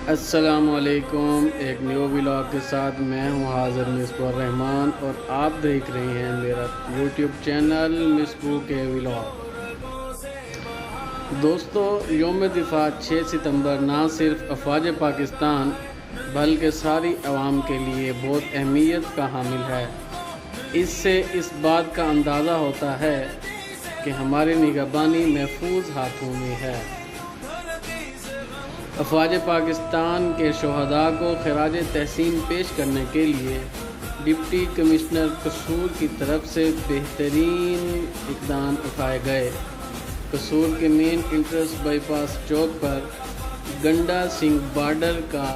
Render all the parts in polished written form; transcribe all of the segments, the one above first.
السلام علیکم، ایک نیو ولاگ کے ساتھ میں ہوں حاضر مصباح الرحمان اور آپ دیکھ رہے ہیں میرا یوٹیوب چینل مصباح کے ولاگ۔ دوستو، یوم دفاع 6 ستمبر نہ صرف افواج پاکستان بلکہ ساری عوام کے لیے بہت اہمیت کا حامل ہے۔ اس سے اس بات کا اندازہ ہوتا ہے کہ ہماری نگہبانی محفوظ ہاتھوں میں ہے۔ افواج پاکستان کے شہداء کو خراج تحسین پیش کرنے کے لیے ڈپٹی کمشنر قصور کی طرف سے بہترین اقدام اٹھائے گئے۔ قصور کے مین entrance by pass Chowk per Gunda Singh border کا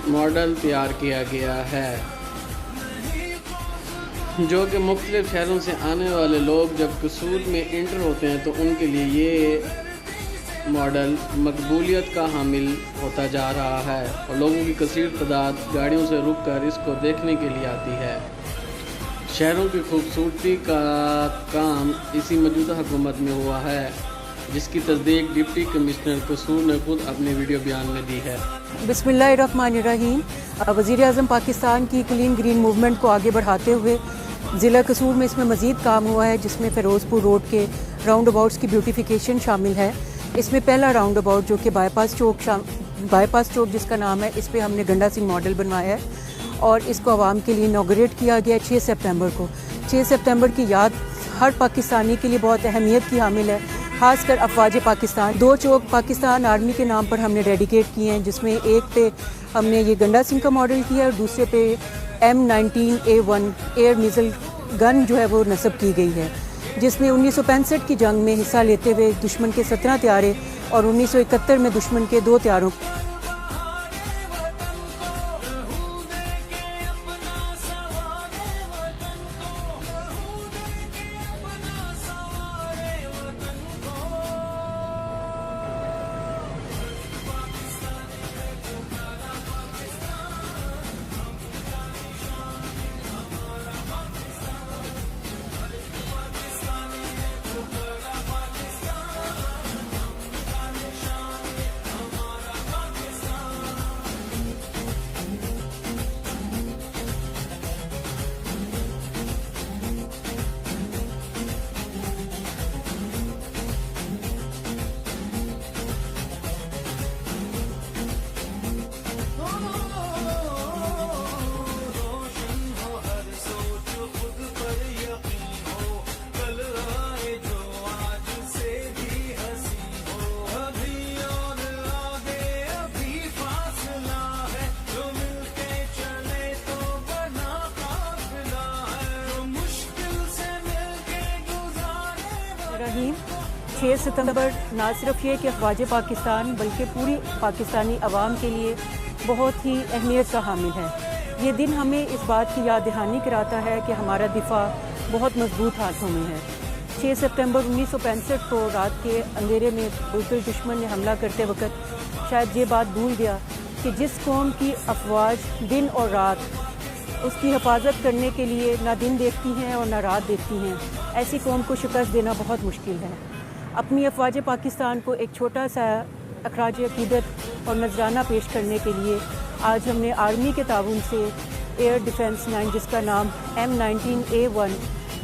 ماڈل تیار کیا گیا ہے، جو کہ مختلف شہروں سے آنے والے لوگ جب قصور میں انٹر ہوتے ہیں تو ان کے لیے یہ ماڈل مقبولیت کا حامل ہوتا جا رہا ہے اور لوگوں کی کثیر تعداد گاڑیوں سے رک کر اس کو دیکھنے کے لیے آتی ہے۔ شہروں کی خوبصورتی کا کام اسی موجودہ حکومت میں ہوا ہے، جس کی تصدیق ڈپٹی کمشنر قصور نے خود اپنے ویڈیو بیان میں دی ہے۔ بسم اللہ الرحمن الرحیم۔ وزیر اعظم پاکستان کی کلین گرین موومنٹ کو آگے بڑھاتے ہوئے ضلع قصور میں اس میں مزید کام ہوا ہے، جس میں فیروز پور روڈ کے راؤنڈ اباؤٹس کی بیوٹیفیکیشن شامل ہے۔ اس میں پہلا راؤنڈ اباؤٹ جو کہ بائی پاس چوک جس کا نام ہے، اس پہ ہم نے گنڈا سنگھ ماڈل بنوایا ہے اور اس کو عوام کے لیے انوگریٹ کیا گیا 6 سپتمبر کو۔ 6 سپتمبر کی یاد ہر پاکستانی کے لیے بہت اہمیت کی حامل ہے، خاص کر افواج پاکستان۔ 2 چوک پاکستان آرمی کے نام پر ہم نے ڈیڈیکیٹ کیے ہیں، جس میں ایک پہ ہم نے یہ گنڈا سنگھ کا ماڈل کیا ہے اور دوسرے پہ M19A1 ایئر میزل گن جو ہے وہ نصب کی گئی ہے، جس نے 1965 کی جنگ میں حصہ لیتے ہوئے دشمن کے 17 طیارے اور 1971 میں دشمن کے 2 طیاروں رحیم 6 ستمبر نہ صرف یہ کہ افواج پاکستان بلکہ پوری پاکستانی عوام کے لیے بہت ہی اہمیت کا حامل ہے۔ یہ دن ہمیں اس بات کی یاد دہانی کراتا ہے کہ ہمارا دفاع بہت مضبوط ہاتھوں میں ہے۔ 6 سپتمبر 1965 کو رات کے اندھیرے میں بزدل دشمن نے حملہ کرتے وقت شاید یہ بات بھول گیا کہ جس قوم کی افواج دن اور رات اس کی حفاظت کرنے کے لیے نہ دن دیکھتی ہیں اور نہ رات دیکھتی ہیں، ایسی قوم کو شکست دینا بہت مشکل ہے۔ اپنی افواج پاکستان کو ایک چھوٹا سا اخراج عقیدت اور نذرانہ پیش کرنے کے لیے آج ہم نے آرمی کے تعاون سے ایئر ڈیفنس 9 جس کا نام M19A1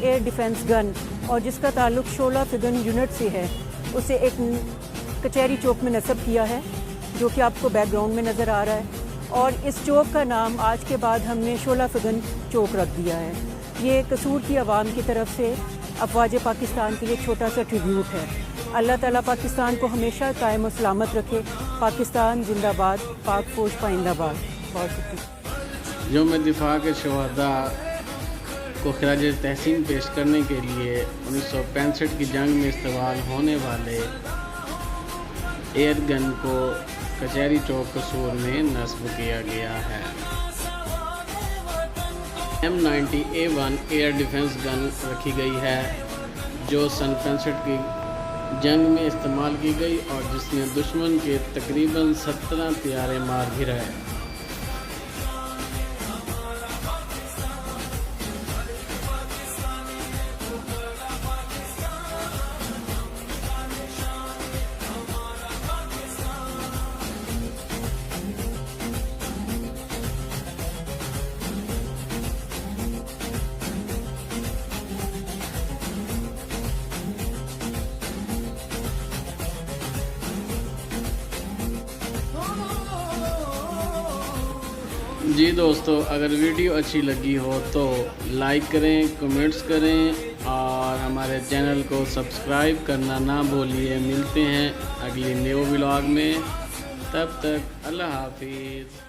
ایئر ڈیفنس گن اور جس کا تعلق شعلہ فگن یونٹ سے ہے، اسے ایک کچہری چوک میں نصب کیا ہے، جو کہ آپ کو بیک گراؤنڈ میں نظر آ رہا ہے، اور اس چوک کا نام آج کے بعد ہم نے شعلہ فگن چوک رکھ دیا ہے۔ یہ قصور کی عوام کی طرف سے افواج پاکستان کے لیے چھوٹا سا ٹریبیوٹ ہے۔ اللہ تعالیٰ پاکستان کو ہمیشہ قائم و سلامت رکھے۔ پاکستان زندہ باد، پاک فوج پائندہ باد۔ بہت شکریہ۔ یوم دفاع کے شہداء کو خراج تحسین پیش کرنے کے لیے 1965 کی جنگ میں استعمال ہونے والے ایئر گن کو کچہری چوک قصور میں نصب کیا گیا ہے۔ M90A1 ایئر ڈیفنس گن رکھی گئی ہے، جو سن 65 کی جنگ میں استعمال کی گئی اور جس نے دشمن کے تقریباً 17 طیارے مار گرائے۔ جی دوستو، اگر ویڈیو اچھی لگی ہو تو لائک کریں، کمنٹس کریں اور ہمارے چینل کو سبسکرائب کرنا نہ بھولیے۔ ملتے ہیں اگلی نیو ولاگ میں، تب تک اللہ حافظ۔